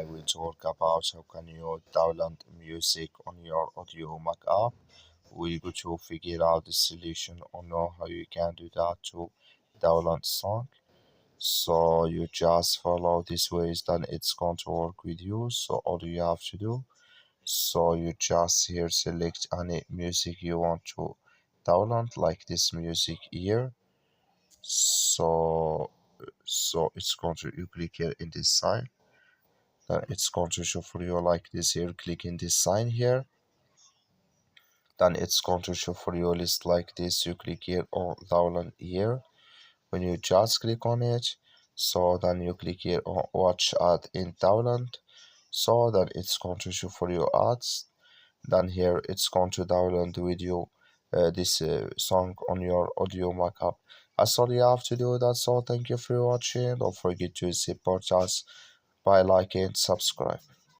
I will talk about how can you download music on your Audiomack app. We're going to figure out the solution or know how you can do that to download song. So you just follow these ways, then it's going to work with you. So all you have to do, so you just here select any music you want to download, like this music here. So it's going to you click here in this side, then it's going to show for you like this here. Click in this sign here, then it's going to show for you a list like this. You click here on download here. When you just click on it, so then you click here on watch ad in download. So then it's going to show for you ads. Then here it's going to download the video, this song on your Audiomack app. That's all you have to do. That's all. Thank you for watching. Don't forget to support us by liking and subscribe.